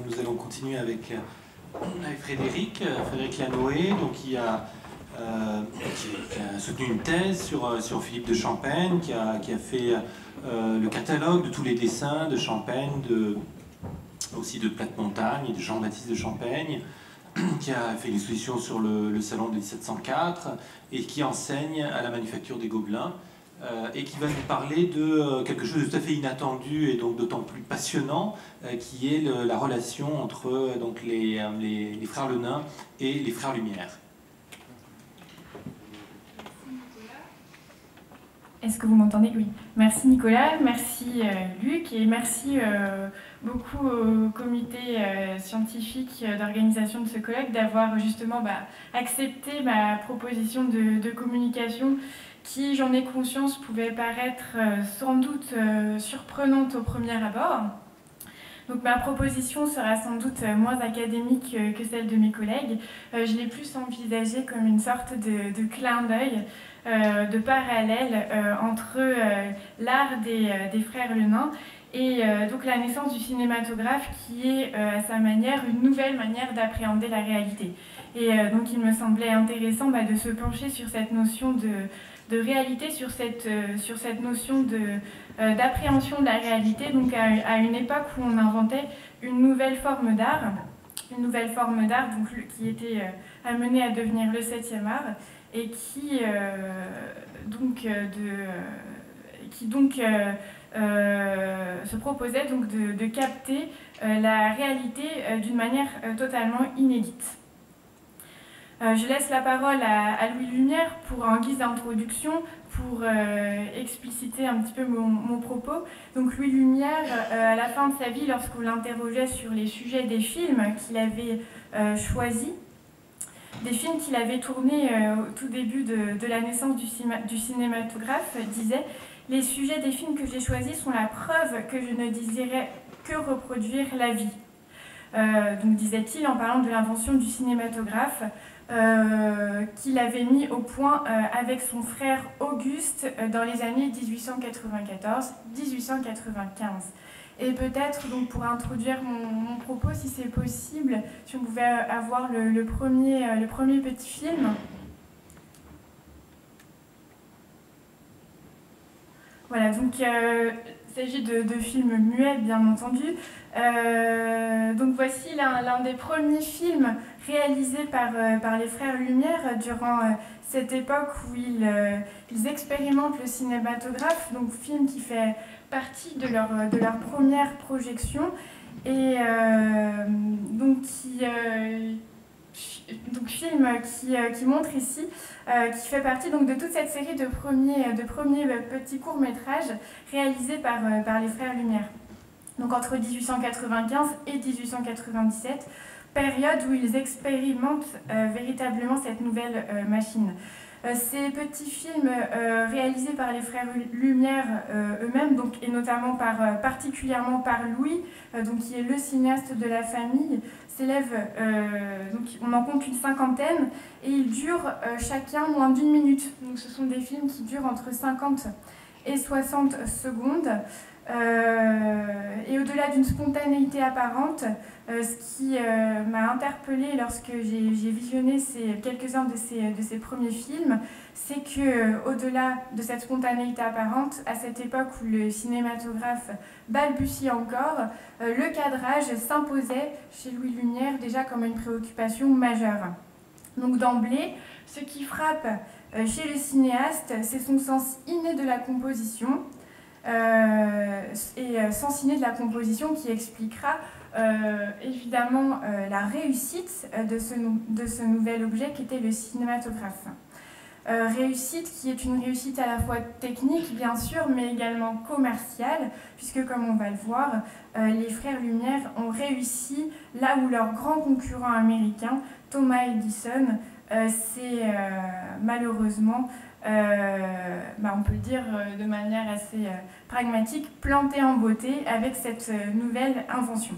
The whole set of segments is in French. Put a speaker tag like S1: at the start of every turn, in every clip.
S1: Nous allons continuer avec Frédéric Lanoé, donc qui a soutenu une thèse sur Philippe de Champaigne, qui a fait le catalogue de tous les dessins de Champaigne, aussi de Platemontagne et de Jean-Baptiste de Champaigne, qui a fait une exposition sur le salon de 1704 et qui enseigne à la Manufacture des Gobelins. Et qui va nous parler de quelque chose de tout à fait inattendu et donc d'autant plus passionnant, qui est la relation entre les frères Le Nain et les frères Lumière.
S2: Est-ce que vous m'entendez? Oui. Merci Nicolas, merci Luc et merci beaucoup au comité scientifique d'organisation de ce colloque d'avoir justement accepté ma proposition de communication qui, j'en ai conscience, pouvait paraître sans doute surprenante au premier abord. Donc ma proposition sera sans doute moins académique que celle de mes collègues. Je l'ai plus envisagée comme une sorte de clin d'œil, de parallèle entre l'art des frères Le Nain et donc la naissance du cinématographe qui est à sa manière une nouvelle manière d'appréhender la réalité. Et donc il me semblait intéressant de se pencher sur cette notion de réalité, sur cette notion d'appréhension de la réalité, donc à une époque où on inventait une nouvelle forme d'art, qui était amenée à devenir le 7e art, et qui se proposait donc de capter la réalité d'une manière totalement inédite. Je laisse la parole à Louis Lumière en guise d'introduction pour expliciter un petit peu mon propos. Donc Louis Lumière, à la fin de sa vie, lorsqu'on l'interrogeait sur les sujets des films qu'il avait choisis, des films qu'il avait tournés au tout début de la naissance du cinématographe, disait « Les sujets des films que j'ai choisis sont la preuve que je ne désirais que reproduire la vie ». Donc disait-il en parlant de l'invention du cinématographe, qu'il avait mis au point avec son frère Auguste dans les années 1894-1895. Et peut-être, donc pour introduire mon propos, si c'est possible, si on pouvait avoir le premier petit film. Voilà, donc il s'agit de films muets, bien entendu. Donc voici l'un des premiers films réalisés par les frères Lumière durant cette époque où ils expérimentent le cinématographe, donc film qui fait partie de leur première projection et film qui montre ici, qui fait partie donc de toute cette série de premiers petits courts-métrages réalisés par les frères Lumière. Donc entre 1895 et 1897, période où ils expérimentent véritablement cette nouvelle machine. Ces petits films réalisés par les frères Lumière eux-mêmes, et notamment particulièrement par Louis, qui est le cinéaste de la famille, s'élèvent, on en compte une cinquantaine, et ils durent chacun moins d'1 minute. Donc ce sont des films qui durent entre 50 et 60 secondes. Et au-delà d'une spontanéité apparente, ce qui m'a interpellée lorsque j'ai visionné quelques-uns de ces premiers films, c'est qu'au-delà de cette spontanéité apparente, à cette époque où le cinématographe balbutie encore, le cadrage s'imposait chez Louis Lumière déjà comme une préoccupation majeure. Donc d'emblée, ce qui frappe chez le cinéaste, c'est son sens inné de la composition, et sens inné de la composition qui expliquera évidemment la réussite de ce nouvel objet qu'était le cinématographe. Réussite qui est une réussite à la fois technique bien sûr mais également commerciale, puisque comme on va le voir, les frères Lumière ont réussi là où leur grand concurrent américain, Thomas Edison, s'est malheureusement, on peut le dire de manière assez pragmatique, planté en beauté avec cette nouvelle invention.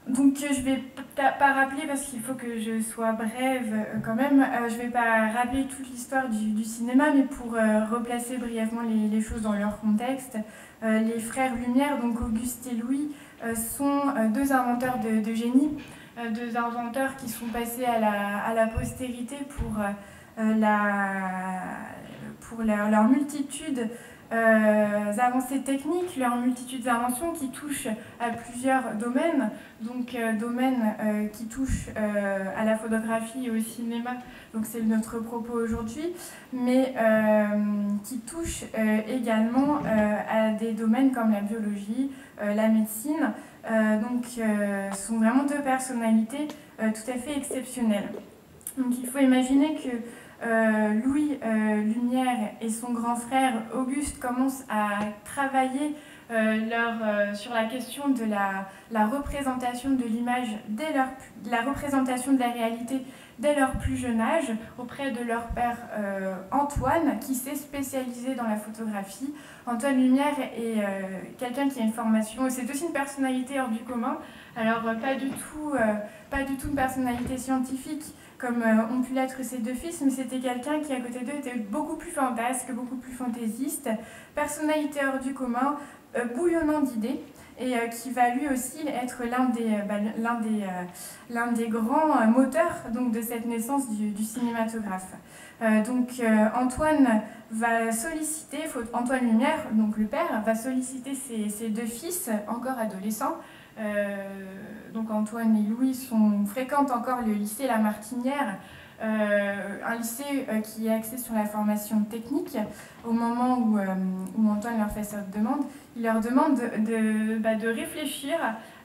S2: Donc je ne vais pas rappeler, parce qu'il faut que je sois brève quand même, je ne vais pas rappeler toute l'histoire du cinéma, mais pour replacer brièvement les choses dans leur contexte, les frères Lumière, donc Auguste et Louis, sont deux inventeurs de génie, deux inventeurs qui sont passés à la postérité pour leur multitude avancées techniques, leur multitude d'inventions qui touchent à plusieurs domaines, donc domaines qui touchent à la photographie et au cinéma, donc c'est notre propos aujourd'hui, mais qui touchent également à des domaines comme la biologie, la médecine, donc sont vraiment deux personnalités tout à fait exceptionnelles. Donc il faut imaginer que Louis Lumière et son grand frère Auguste commencent à travailler sur la question de la représentation de l'image, la représentation de la réalité dès leur plus jeune âge, auprès de leur père Antoine, qui s'est spécialisé dans la photographie. Antoine Lumière est quelqu'un qui a une formation, c'est aussi une personnalité hors du commun, alors pas du tout une personnalité scientifique, comme ont pu l'être ses deux fils, mais c'était quelqu'un qui, à côté d'eux, était beaucoup plus fantasque, beaucoup plus fantaisiste, personnalité hors du commun, bouillonnant d'idées, et qui va lui aussi être l'un des grands moteurs donc, de cette naissance du cinématographe. Antoine va solliciter, Antoine Lumière, donc le père, va solliciter ses deux fils, encore adolescents. Donc Antoine et Louis fréquentent encore le lycée La Martinière, un lycée qui est axé sur la formation technique. Au moment où Antoine leur fait cette demande, il leur demande de réfléchir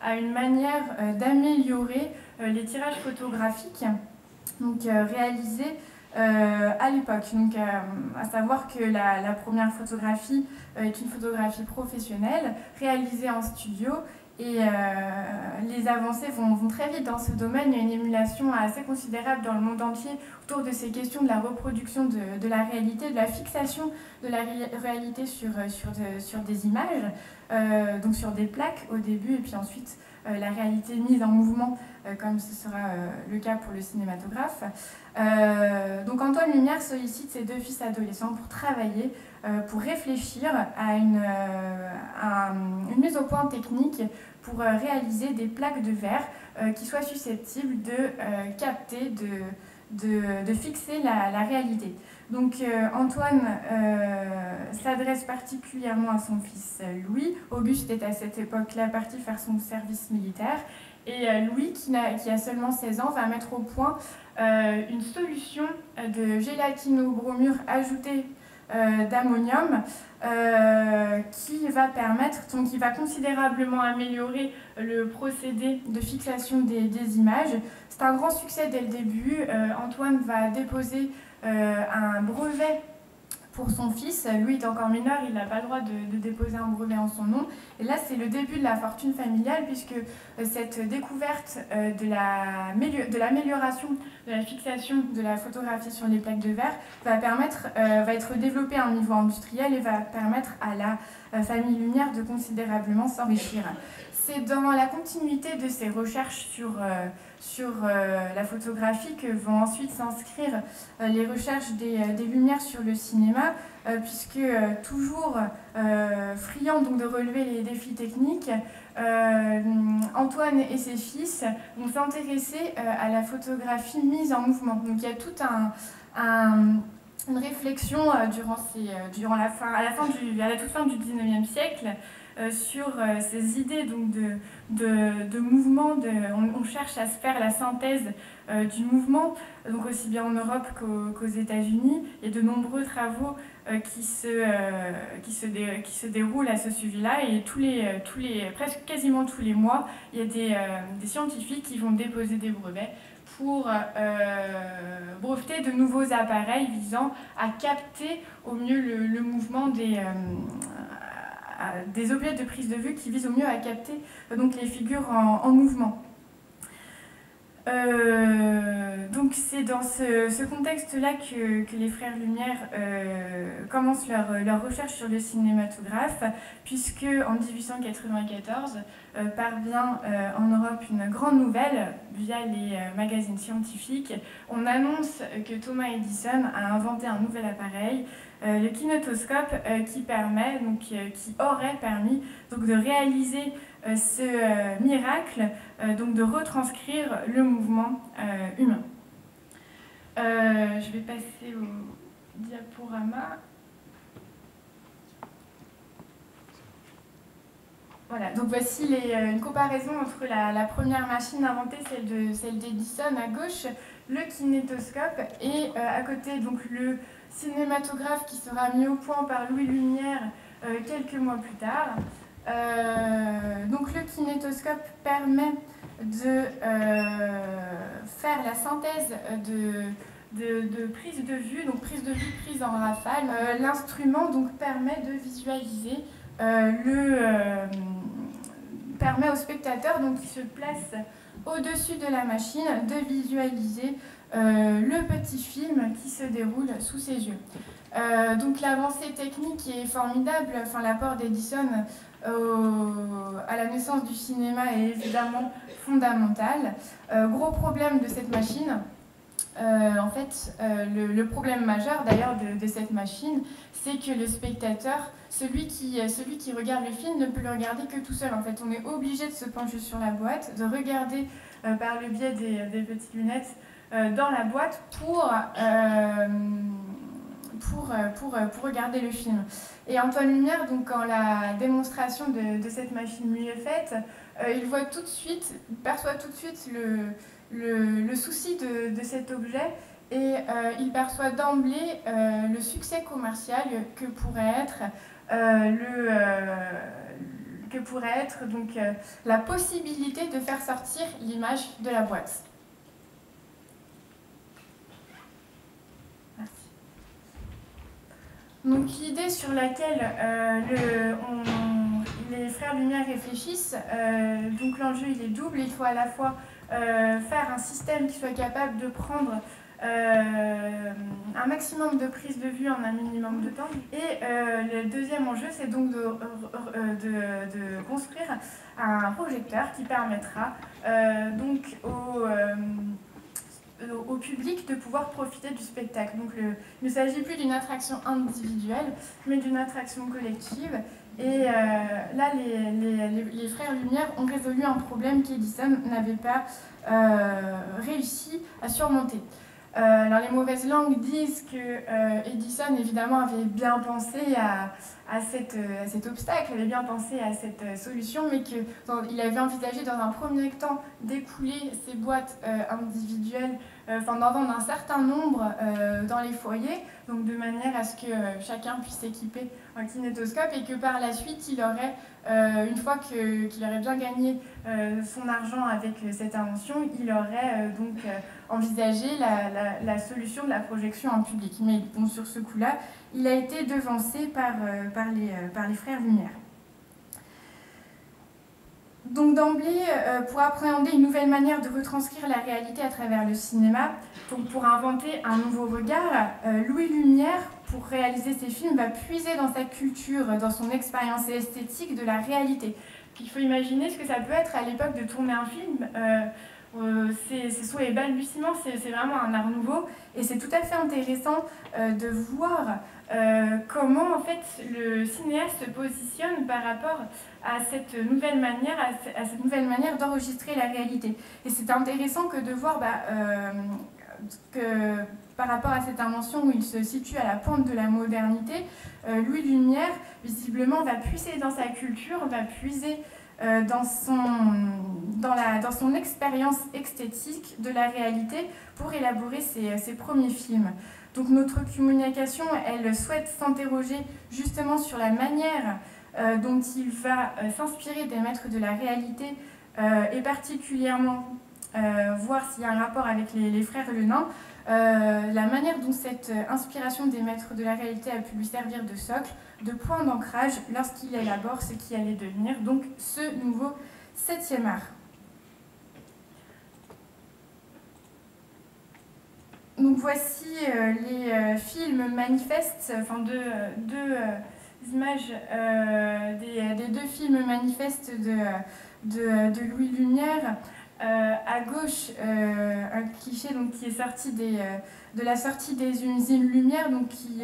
S2: à une manière d'améliorer les tirages photographiques donc, réalisés à l'époque. Donc, à savoir que la première photographie est une photographie professionnelle réalisée en studio. Et les avancées vont très vite dans ce domaine. Il y a une émulation assez considérable dans le monde entier autour de ces questions de la reproduction de la réalité, de la fixation de la réalité sur des images, donc sur des plaques au début, et puis ensuite la réalité mise en mouvement, comme ce sera le cas pour le cinématographe. Donc Antoine Lumière sollicite ses deux fils adolescents pour travailler, pour réfléchir à une mise au point technique pour réaliser des plaques de verre qui soient susceptibles de capter, de fixer la réalité. Donc Antoine s'adresse particulièrement à son fils Louis. Auguste est à cette époque-là parti faire son service militaire. Et Louis, qui a seulement 16 ans, va mettre au point une solution de gélatinobromure ajoutée d'ammonium qui va considérablement améliorer le procédé de fixation des images. C'est un grand succès dès le début. Antoine va déposer un brevet pour son fils. Lui est encore mineur, il n'a pas le droit de déposer un brevet en son nom. Et là, c'est le début de la fortune familiale, puisque cette découverte de l'amélioration de la fixation de la photographie sur les plaques de verre va être développée à un niveau industriel et va permettre à la famille Lumière de considérablement s'enrichir. C'est dans la continuité de ces recherches sur la photographie que vont ensuite s'inscrire les recherches des Lumières sur le cinéma, puisque toujours friand donc de relever les défis techniques, Antoine et ses fils vont s'intéresser à la photographie mise en mouvement. Donc il y a toute une réflexion à la toute fin du 19e siècle sur ces idées donc, de mouvement. On cherche à se faire la synthèse du mouvement, donc aussi bien en Europe qu'aux États-Unis. Il y a de nombreux travaux qui se déroulent à ce sujet-là, et presque quasiment tous les mois, il y a des scientifiques qui vont déposer des brevets pour breveter de nouveaux appareils visant à capter au mieux le mouvement des objets de prise de vue qui visent au mieux à capter donc les figures en mouvement. Donc c'est dans ce contexte-là que les frères Lumière commencent leur recherche sur le cinématographe, puisque en 1894 parvient en Europe une grande nouvelle via les magazines scientifiques. On annonce que Thomas Edison a inventé un nouvel appareil, le kinétoscope, qui aurait permis donc, de réaliser ce miracle donc de retranscrire le mouvement humain. Je vais passer au diaporama. Voilà, donc voici une comparaison entre la première machine inventée, celle d'Edison à gauche, le kinétoscope, et à côté donc le cinématographe qui sera mis au point par Louis Lumière quelques mois plus tard. Donc le kinétoscope permet de faire la synthèse de prise de vue, donc prise de vue prise en rafale. L'instrument donc permet de visualiser permet au spectateur donc, qui se place au-dessus de la machine de visualiser le petit film qui se déroule sous ses yeux. Donc l'avancée technique est formidable, enfin, l'apport d'Edison à la naissance du cinéma est évidemment fondamental. Gros problème de cette machine. En fait, le problème majeur d'ailleurs de cette machine, c'est que le spectateur, celui qui regarde le film, ne peut le regarder que tout seul. En fait, on est obligé de se pencher sur la boîte, de regarder par le biais des petites lunettes dans la boîte pour regarder le film. Et Antoine Lumière, donc, quand la démonstration de cette machine lui est faite, il voit tout de suite, il perçoit tout de suite le souci de cet objet et il perçoit d'emblée le succès commercial que pourrait être donc, la possibilité de faire sortir l'image de la boîte. Merci. Donc l'idée sur laquelle les frères Lumière réfléchissent, donc l'enjeu il est double, il faut à la fois faire un système qui soit capable de prendre un maximum de prises de vue en un minimum de temps. Et le deuxième enjeu, c'est donc de construire un projecteur qui permettra donc au public de pouvoir profiter du spectacle. Donc il ne s'agit plus d'une attraction individuelle, mais d'une attraction collective. Et là, les frères Lumière ont résolu un problème qu'Edison n'avait pas réussi à surmonter. Alors les mauvaises langues disent que Edison évidemment avait bien pensé à cet obstacle, avait bien pensé à cette solution, mais qu'il avait envisagé dans un premier temps d'écouler ces boîtes individuelles, d'en vendre un certain nombre dans les foyers, donc de manière à ce que chacun puisse équiper un kinétoscope et que par la suite il aurait, une fois qu'il aurait bien gagné son argent avec cette invention, il aurait donc envisagé la solution de la projection en public. Mais bon, sur ce coup-là, il a été devancé par les frères Lumière. Donc d'emblée, pour appréhender une nouvelle manière de retranscrire la réalité à travers le cinéma, donc pour inventer un nouveau regard, Louis Lumière, pour réaliser ses films, va puiser dans sa culture, dans son expérience esthétique de la réalité. Puis il faut imaginer ce que ça peut être à l'époque de tourner un film. Ce sont les balbutiements, c'est vraiment un art nouveau et c'est tout à fait intéressant de voir comment en fait le cinéaste se positionne par rapport à cette nouvelle manière d'enregistrer la réalité. Et c'est intéressant que de voir que par rapport à cette invention où il se situe à la pointe de la modernité, Louis Lumière visiblement va puiser dans sa culture, va puiser dans son expérience esthétique de la réalité pour élaborer ses premiers films. Donc notre communication, elle souhaite s'interroger justement sur la manière dont il va s'inspirer des maîtres de la réalité et particulièrement voir s'il y a un rapport avec les frères Le Nain, la manière dont cette inspiration des maîtres de la réalité a pu lui servir de socle, de point d'ancrage lorsqu'il élabore ce qui allait devenir donc ce nouveau 7e art. Donc voici les films manifestes, enfin deux images des deux films manifestes de Louis Lumière. À gauche, un cliché donc, qui est sorti de la sortie des usines Lumière, donc qui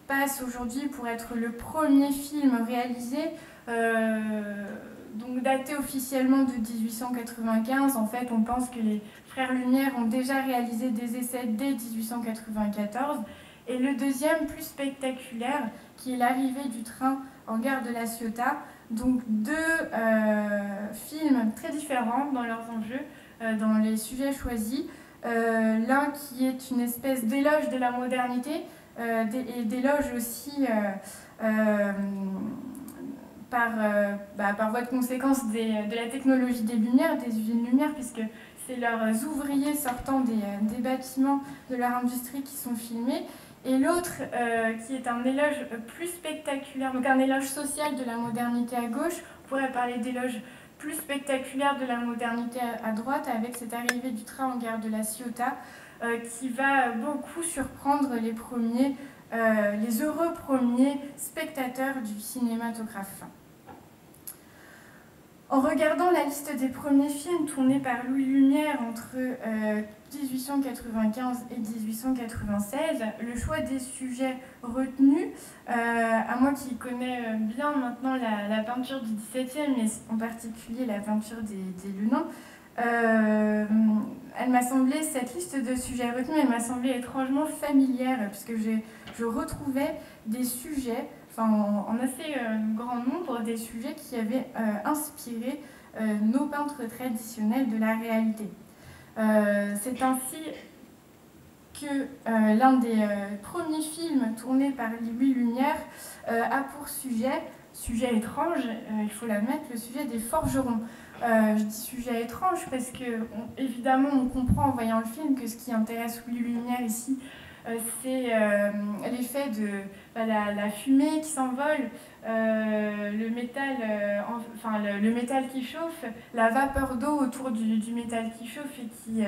S2: passe aujourd'hui pour être le premier film réalisé donc daté officiellement de 1895. En fait, on pense que les frères Lumière ont déjà réalisé des essais dès 1894. Et le deuxième, plus spectaculaire, qui est l'arrivée du train en gare de La Ciotat. Donc deux films très différents dans leurs enjeux, dans les sujets choisis. L'un qui est une espèce d'éloge de la modernité et d'éloge aussi par voie de conséquence de la technologie des lumières, des usines lumières, puisque c'est leurs ouvriers sortant des bâtiments de leur industrie qui sont filmés. Et l'autre, qui est un éloge plus spectaculaire, donc un éloge social de la modernité à gauche, on pourrait parler d'éloge plus spectaculaire de la modernité à droite, avec cette arrivée du train en gare de La Ciotat, qui va beaucoup surprendre les heureux premiers spectateurs du cinématographe. En regardant la liste des premiers films tournés par Louis Lumière entre 1895 et 1896, le choix des sujets retenus, à moi qui connais bien maintenant la peinture du XVIIe, mais en particulier la peinture des Lunins, elle m'a semblé, cette liste de sujets retenus, elle m'a semblé étrangement familière, puisque je retrouvais des sujets, en assez grand nombre, des sujets qui avaient inspiré nos peintres traditionnels de la réalité. C'est ainsi que l'un des premiers films tournés par Louis Lumière a pour sujet étrange, il faut l'admettre, le sujet des forgerons. Je dis sujet étrange parce que, évidemment, on comprend en voyant le film que ce qui intéresse Louis Lumière ici, c'est l'effet de la fumée qui s'envole, le métal qui chauffe, la vapeur d'eau autour du métal qui chauffe et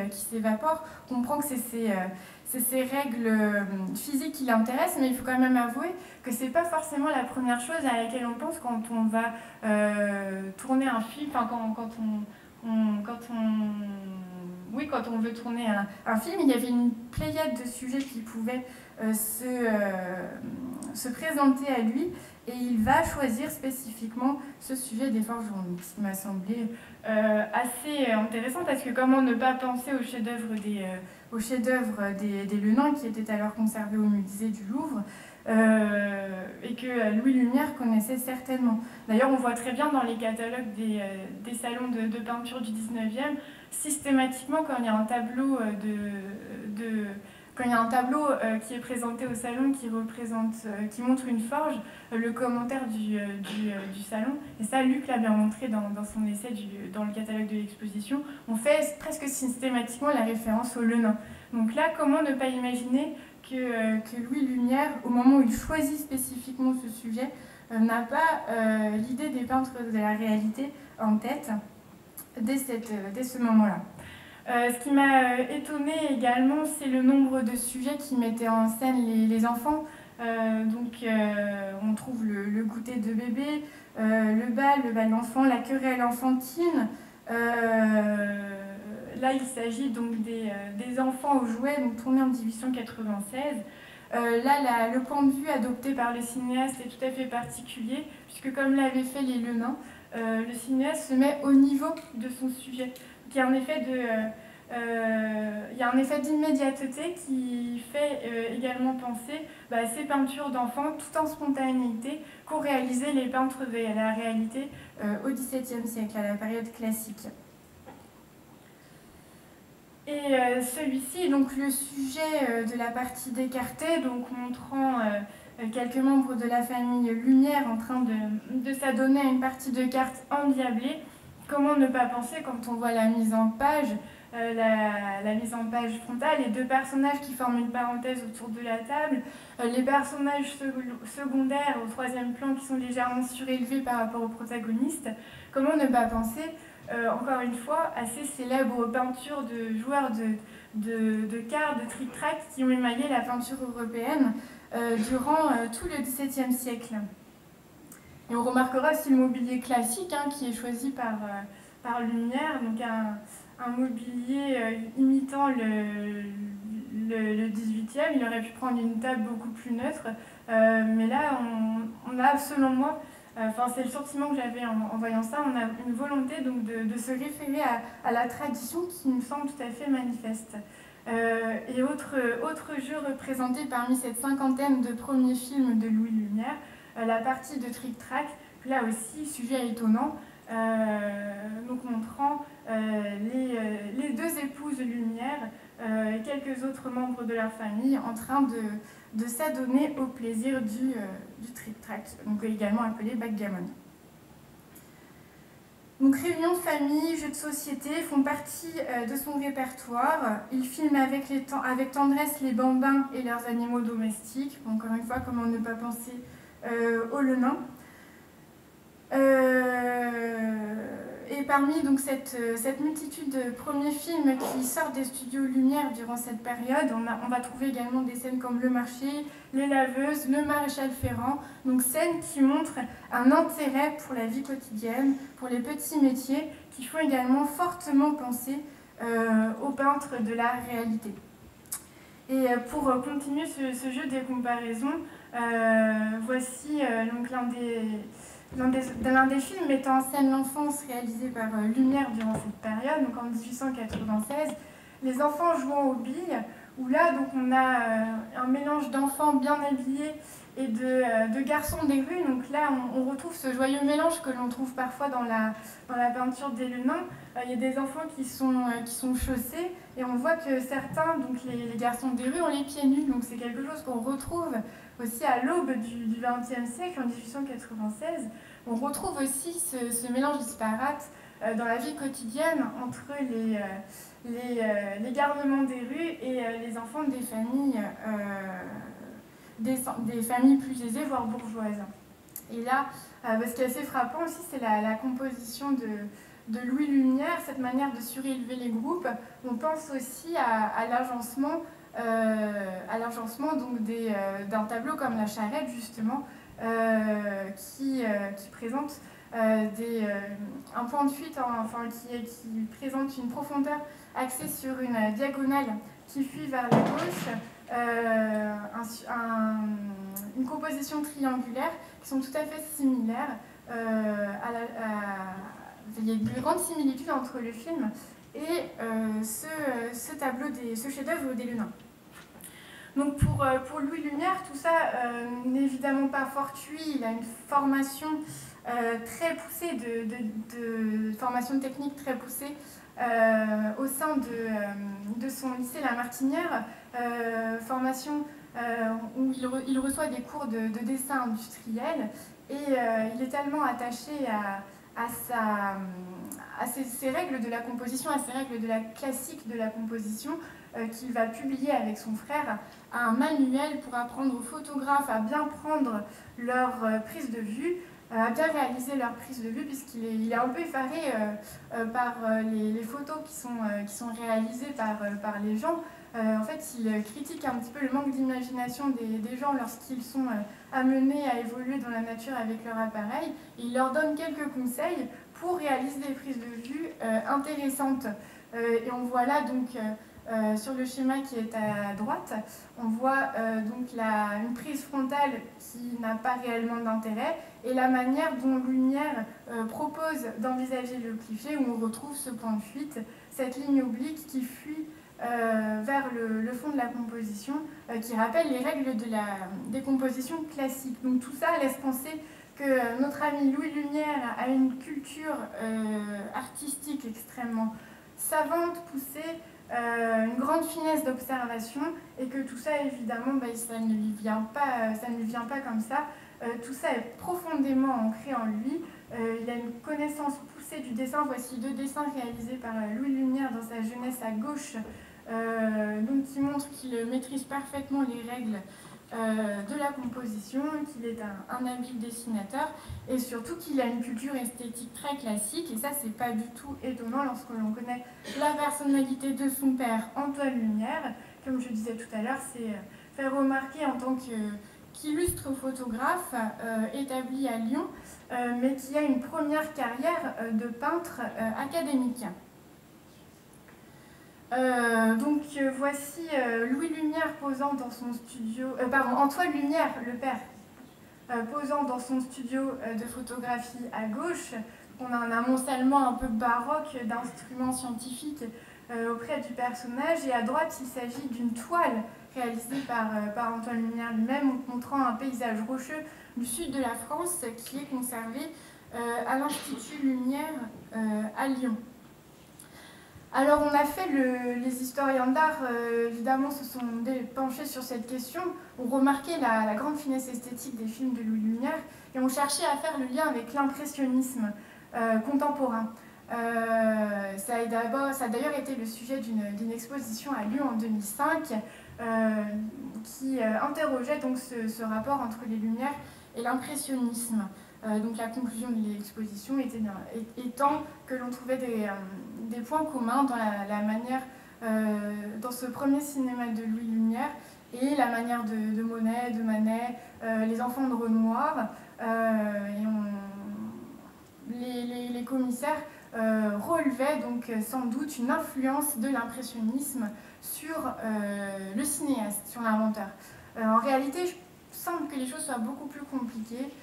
S2: qui s'évapore. On comprend que c'est ces règles physiques qui l'intéressent, mais il faut quand même avouer que c'est pas forcément la première chose à laquelle on pense quand on va tourner un film, quand on veut tourner un film. Il y avait une pléiade de sujets qui pouvaient se présenter à lui, et il va choisir spécifiquement ce sujet des forgerons, ce qui m'a semblé assez intéressant, parce que comment ne pas penser au chef-d'œuvre des Lunins, qui étaient alors conservés au musée du Louvre, et que Louis Lumière connaissait certainement. D'ailleurs, on voit très bien dans les catalogues des salons de peinture du 19e, systématiquement, quand il y a un tableau qui est présenté au salon qui montre une forge, le commentaire du salon, et ça Luc l'a bien montré dans son essai dans le catalogue de l'exposition, on fait presque systématiquement la référence au Lenain. Donc là, comment ne pas imaginer que Louis Lumière, au moment où il choisit spécifiquement ce sujet, n'a pas l'idée des peintres de la réalité en tête dès ce moment-là. Ce qui m'a étonnée également, c'est le nombre de sujets qui mettaient en scène les enfants. On trouve le goûter de bébé, le bal d'enfants, la querelle enfantine. Là, il s'agit donc des enfants aux jouets, donc tournés en 1896. Là, le point de vue adopté par le cinéaste est tout à fait particulier, puisque comme l'avaient fait les Lenins, le cinéaste se met au niveau de son sujet. Il y a un effet d'immédiateté qui fait également penser ces peintures d'enfants, tout en spontanéité, qu'ont réalisé les peintres de la réalité au XVIIe siècle, à la période classique. Et celui-ci, donc le sujet de la partie d'écarté, donc montrant quelques membres de la famille Lumière en train de s'adonner à une partie de cartes endiablée. Comment ne pas penser, quand on voit la mise en page, la mise en page frontale, les deux personnages qui forment une parenthèse autour de la table, les personnages secondaires au troisième plan qui sont légèrement surélevés par rapport aux protagonistes, comment ne pas penser, encore une fois, à ces célèbres peintures de joueurs de cartes, de tric-trac qui ont émaillé la peinture européenne durant tout le XVIIe siècle. Et on remarquera aussi le mobilier classique qui est choisi par Lumière, donc un mobilier imitant le 18e. Il aurait pu prendre une table beaucoup plus neutre, mais là on a, selon moi, Enfin, c'est le sentiment que j'avais en voyant ça. On a une volonté donc de se référer à la tradition qui me semble tout à fait manifeste. Et autre jeu représenté parmi cette cinquantaine de premiers films de Louis Lumière, la partie de Trick Track, là aussi, sujet étonnant, donc montrant les deux épouses Lumière et quelques autres membres de leur famille en train de s'adonner au plaisir du Trick Track, donc également appelé backgammon. Donc réunions de famille, jeux de société font partie de son répertoire. Il filme avec tendresse les bambins et leurs animaux domestiques. Encore une fois, comment ne pas penser au Lenain. Et parmi donc, cette multitude de premiers films qui sortent des studios Lumière durant cette période, on va trouver également des scènes comme Le Marché, Les Laveuses, Le Maréchal Ferrand, donc scènes qui montrent un intérêt pour la vie quotidienne, pour les petits métiers, qui font également fortement penser aux peintres de la réalité. Et pour continuer ce jeu des comparaisons, voici donc l'un des films mettant en scène l'enfance réalisé par Lumière durant cette période, donc en 1896, Les enfants jouant aux billes, où là donc, on a un mélange d'enfants bien habillés et de garçons des rues. Donc là on retrouve ce joyeux mélange que l'on trouve parfois dans la peinture des Lenains. Il y a des enfants qui sont chaussés et on voit que certains, donc les garçons des rues, ont les pieds nus. Donc c'est quelque chose qu'on retrouve aussi à l'aube du XXe siècle, en 1896. On retrouve aussi ce mélange disparate dans la vie quotidienne entre les garnements des rues et les enfants des familles plus aisées, voire bourgeoises. Et là, ce qui est assez frappant aussi, c'est la composition de Louis Lumière, cette manière de surélever les groupes. On pense aussi à l'agencement d'un tableau comme La Charrette, justement, qui présente un point de fuite, qui présente une profondeur axée sur une diagonale qui fuit vers la gauche, une composition triangulaire qui sont tout à fait similaires. Il y a de grandes similitudes entre le film et ce chef-d'œuvre des Lenains. Donc pour Louis Lumière, tout ça n'est évidemment pas fortuit. Il a une formation très poussée, de formation technique très poussée au sein de son lycée La Martinière, formation où il reçoit des cours de dessin industriel et il est tellement attaché à ces règles de la composition, à ces règles de la classique de la composition, qu'il va publier avec son frère un manuel pour apprendre aux photographes à bien prendre leur prise de vue, à bien réaliser leur prise de vue, puisqu'il est un peu effaré par les photos qui sont réalisées par les gens. En fait, il critique un petit peu le manque d'imagination des gens lorsqu'ils sont amenés à évoluer dans la nature avec leur appareil. Il leur donne quelques conseils pour réaliser des prises de vue intéressantes. Et on voit là donc sur le schéma qui est à droite, on voit donc une prise frontale qui n'a pas réellement d'intérêt et la manière dont Lumière propose d'envisager le cliché, où on retrouve ce point de fuite, cette ligne oblique qui fuit vers le fond de la composition, qui rappelle les règles des compositions classiques. Donc tout ça laisse penser que notre ami Louis Lumière a une culture artistique extrêmement savante, poussée, une grande finesse d'observation, et que tout ça, évidemment, ça ne lui vient pas comme ça. Tout ça est profondément ancré en lui. Il a une connaissance poussée du dessin. Voici 2 dessins réalisés par Louis Lumière dans sa jeunesse à gauche, donc qui montrent qu'il maîtrise parfaitement les règles de la composition, qu'il est un habile dessinateur et surtout qu'il a une culture esthétique très classique, et ça c'est pas du tout étonnant lorsque l'on connaît la personnalité de son père Antoine Lumière. Comme je disais tout à l'heure, c'est fait remarquer en tant qu'illustre photographe établi à Lyon, mais qui a une première carrière de peintre académique. Voici Louis Lumière posant dans son studio, Antoine Lumière, le père, posant dans son studio de photographie à gauche. On a un amoncellement un peu baroque d'instruments scientifiques auprès du personnage, et à droite il s'agit d'une toile réalisée par Antoine Lumière lui-même, montrant un paysage rocheux du sud de la France qui est conservé à l'Institut Lumière à Lyon. Alors on a fait, les historiens d'art évidemment se sont penchés sur cette question, ont remarqué la grande finesse esthétique des films de Louis Lumière et ont cherché à faire le lien avec l'impressionnisme contemporain. Ça a d'ailleurs été le sujet d'une exposition à Lyon en 2005 qui interrogeait donc ce rapport entre les Lumières et l'impressionnisme. Donc la conclusion de l'exposition étant que l'on trouvait des points communs dans la manière, dans ce premier cinéma de Louis Lumière, et la manière de Monet, de Manet, les enfants de Renoir. Les commissaires relevaient donc sans doute une influence de l'impressionnisme sur le cinéaste, sur l'inventeur. En réalité, il semble que les choses soient beaucoup plus compliquées.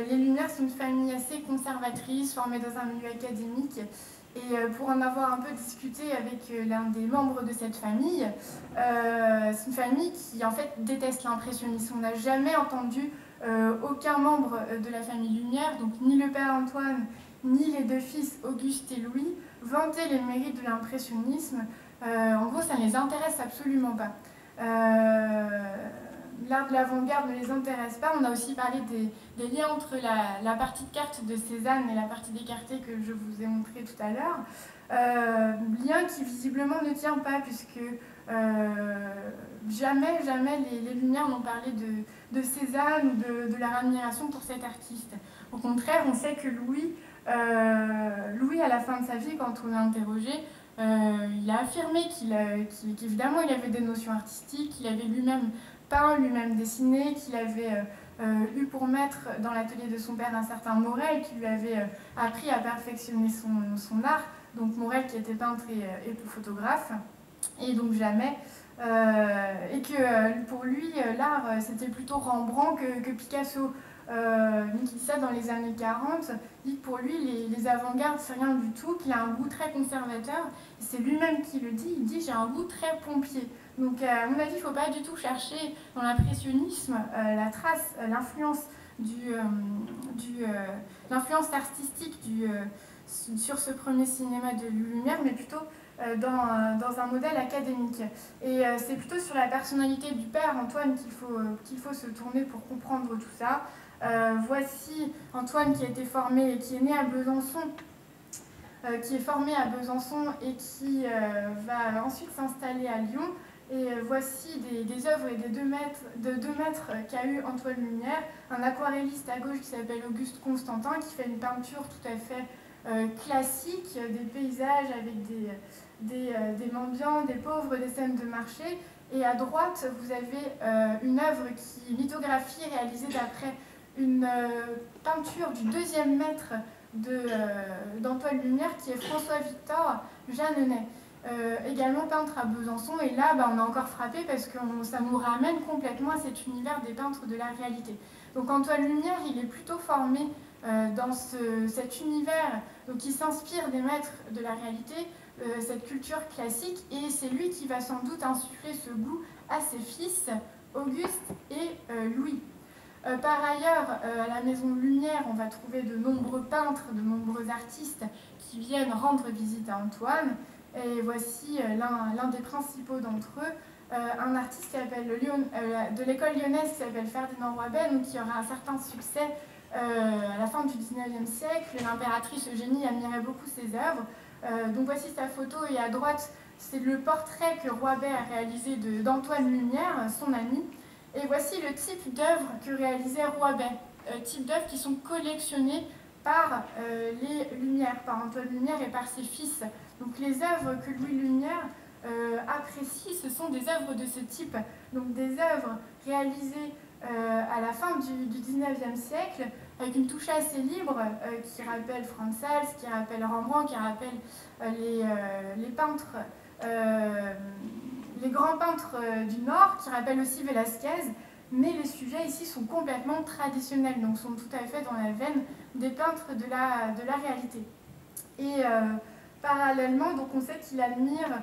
S2: Les Lumière, c'est une famille assez conservatrice, formée dans un milieu académique. Et pour en avoir un peu discuté avec l'un des membres de cette famille, c'est une famille qui en fait déteste l'impressionnisme. On n'a jamais entendu aucun membre de la famille Lumière, donc ni le père Antoine, ni les deux fils Auguste et Louis, vanter les mérites de l'impressionnisme. En gros, ça ne les intéresse absolument pas. L'art de l'avant-garde ne les intéresse pas. On a aussi parlé des liens entre la partie de carte de Cézanne et la partie d'écarté que je vous ai montré tout à l'heure. Lien qui visiblement ne tient pas, puisque jamais les Lumières n'ont parlé de Cézanne ou de leur admiration pour cet artiste. Au contraire, on sait que Louis, à la fin de sa vie, quand on l'a interrogé, il a affirmé qu'évidemment il avait des notions artistiques, qu'il avait lui-même peint, lui-même dessiné, qu'il avait eu pour maître dans l'atelier de son père un certain Morel, qui lui avait appris à perfectionner son art, donc Morel qui était peintre et photographe, et donc jamais, et que pour lui l'art c'était plutôt Rembrandt que Picasso. Donc il dit ça dans les années 40, il dit que pour lui les avant-gardes c'est rien du tout, qu'il a un goût très conservateur, c'est lui-même qui le dit, il dit j'ai un goût très pompier. Donc à mon avis il ne faut pas du tout chercher dans l'impressionnisme la trace, l'influence l'influence artistique sur ce premier cinéma de Lumière, mais plutôt dans un modèle académique. Et c'est plutôt sur la personnalité du père Antoine qu'il faut se tourner pour comprendre tout ça. Voici Antoine qui a été formé et qui est né à Besançon, qui est formé à Besançon et qui va ensuite s'installer à Lyon. Et voici des œuvres et de deux maîtres qu'a eu Antoine Lumière, un aquarelliste à gauche qui s'appelle Auguste Constantin, qui fait une peinture tout à fait classique, des paysages avec des mendiants, des pauvres, des scènes de marché. Et à droite, vous avez une œuvre lithographie réalisée d'après une peinture du deuxième maître d'Antoine Lumière, qui est François-Victor Jeanneney, également peintre à Besançon. Et là, on a encore frappé parce que ça nous ramène complètement à cet univers des peintres de la réalité. Donc Antoine Lumière, il est plutôt formé dans cet univers qui s'inspire des maîtres de la réalité, cette culture classique, et c'est lui qui va sans doute insuffler ce goût à ses fils, Auguste et Louis. Par ailleurs, à la Maison Lumière, on va trouver de nombreux peintres, de nombreux artistes qui viennent rendre visite à Antoine. Et voici l'un des principaux d'entre eux, un artiste qui s'appelle de l'école lyonnaise qui s'appelle Ferdinand Roibet, donc qui aura un certain succès à la fin du XIXe siècle. L'impératrice Eugénie admirait beaucoup ses œuvres. Donc voici sa photo, et à droite, c'est le portrait que Roibet a réalisé d'Antoine Lumière, son ami. Et voici le type d'œuvre que réalisait Roibet, type d'œuvres qui sont collectionnées par les Lumière, par Antoine Lumière et par ses fils. Donc les œuvres que Louis Lumière apprécie, ce sont des œuvres de ce type, donc des œuvres réalisées à la fin du XIXe siècle, avec une touche assez libre qui rappelle Franz Hals, qui rappelle Rembrandt, qui rappelle les peintres, les grands peintres du Nord, qui rappellent aussi Velázquez. mais les sujets ici sont complètement traditionnels, donc sont tout à fait dans la veine des peintres de la réalité. Et parallèlement, donc on sait qu'il admire,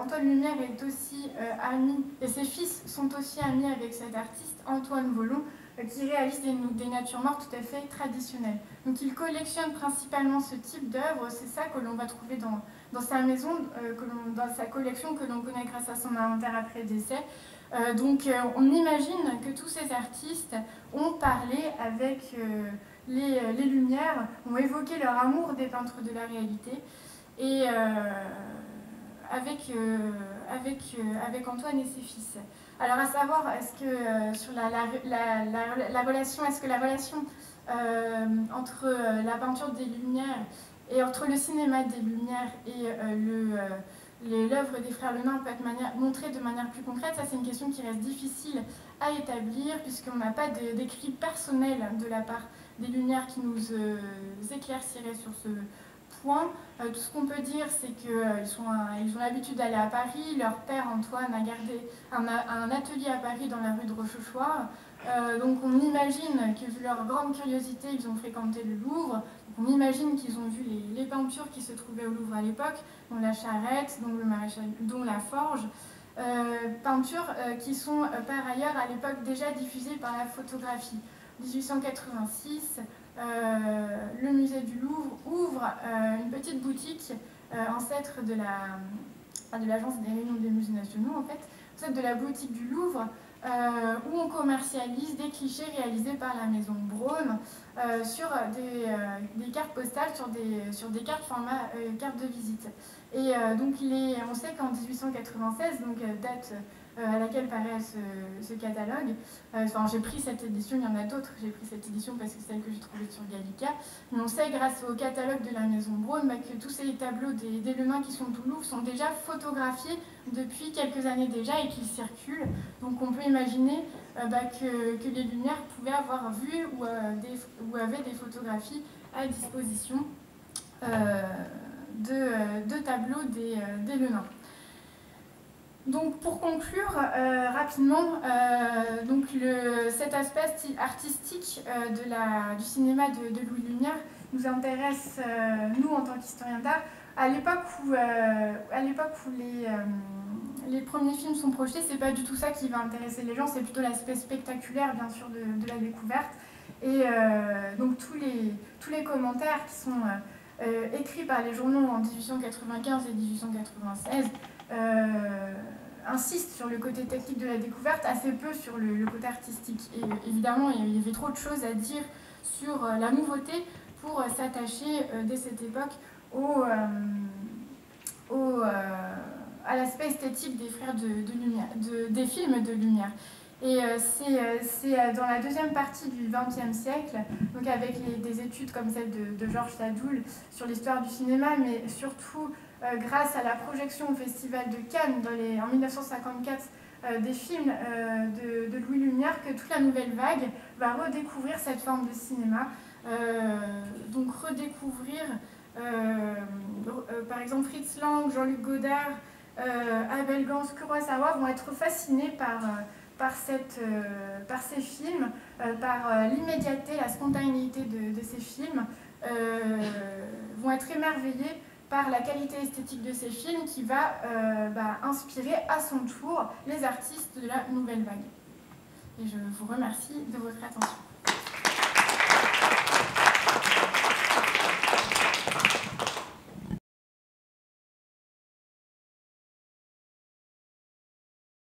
S2: Antoine Lumière est aussi ami, et ses fils sont aussi amis avec cet artiste, Antoine Volon, qui réalise des natures mortes tout à fait traditionnelles. Donc il collectionne principalement ce type d'œuvres, c'est ça que l'on va trouver dans sa maison, dans sa collection que l'on connaît grâce à son inventaire après décès. Donc on imagine que tous ces artistes ont parlé avec les Lumières, ont évoqué leur amour des peintres de la réalité, et avec Antoine et ses fils. Alors à savoir, est-ce que sur la relation, est-ce que la relation entre la peinture des Lumières et entre le cinéma des Lumières et l'œuvre des frères Lenain peut être montrée de manière plus concrète? Ça, c'est une question qui reste difficile à établir, puisqu'on n'a pas d'écrit personnel de la part des Lumières qui nous éclaircirait sur ce point. Tout ce qu'on peut dire, c'est qu'ils ont l'habitude d'aller à Paris. Leur père, Antoine, a gardé un atelier à Paris dans la rue de Rochechouart. Donc on imagine que, vu leur grande curiosité, ils ont fréquenté le Louvre. Donc on imagine qu'ils ont vu les peintures qui se trouvaient au Louvre à l'époque, dont la Charrette, dont la Forge. Peintures qui sont par ailleurs à l'époque déjà diffusées par la photographie. 1886, le musée du Louvre ouvre une petite boutique, ancêtre de l'Agence des réunions des musées nationaux, en fait, ancêtre de la boutique du Louvre, où on commercialise des clichés réalisés par la maison Braun sur des cartes postales, sur des cartes format carte de visite. Et donc on sait qu'en 1896, donc date à laquelle paraît ce catalogue, j'ai pris cette édition, il y en a d'autres, j'ai pris cette édition parce que c'est celle que j'ai trouvée sur Gallica, mais on sait grâce au catalogue de la maison Braun que tous ces tableaux des Lenain qui sont au Louvre sont déjà photographiés depuis quelques années déjà et qu'ils circulent. Donc on peut imaginer que les Lumières pouvaient avoir vu ou avaient des photographies à disposition de tableaux des Lenain. Donc pour conclure rapidement, cet aspect artistique du cinéma de Louis Lumière nous intéresse, nous en tant qu'historiens d'art, à l'époque où les premiers films sont projetés. C'est pas du tout ça qui va intéresser les gens, c'est plutôt l'aspect spectaculaire bien sûr de la découverte. Et donc tous les commentaires qui sont écrits par les journaux en 1895 et 1896 insiste sur le côté technique de la découverte, assez peu sur le côté artistique. Et évidemment, il y avait trop de choses à dire sur la nouveauté pour s'attacher dès cette époque à l'aspect esthétique des frères de Lumière, des films de Lumière. Et c'est dans la deuxième partie du XXe siècle, donc avec des études comme celle de Georges Sadoul sur l'histoire du cinéma, mais surtout grâce à la projection au Festival de Cannes en 1954 des films de Louis Lumière, que toute la nouvelle vague va redécouvrir cette forme de cinéma. Donc redécouvrir, par exemple, Fritz Lang, Jean-Luc Godard, Abel Gance, Kurosawa vont être fascinés par ces films, par l'immédiateté, la spontanéité de ces films, vont être émerveillés par la qualité esthétique de ces films qui va inspirer à son tour les artistes de la nouvelle vague. Et je vous remercie de votre attention.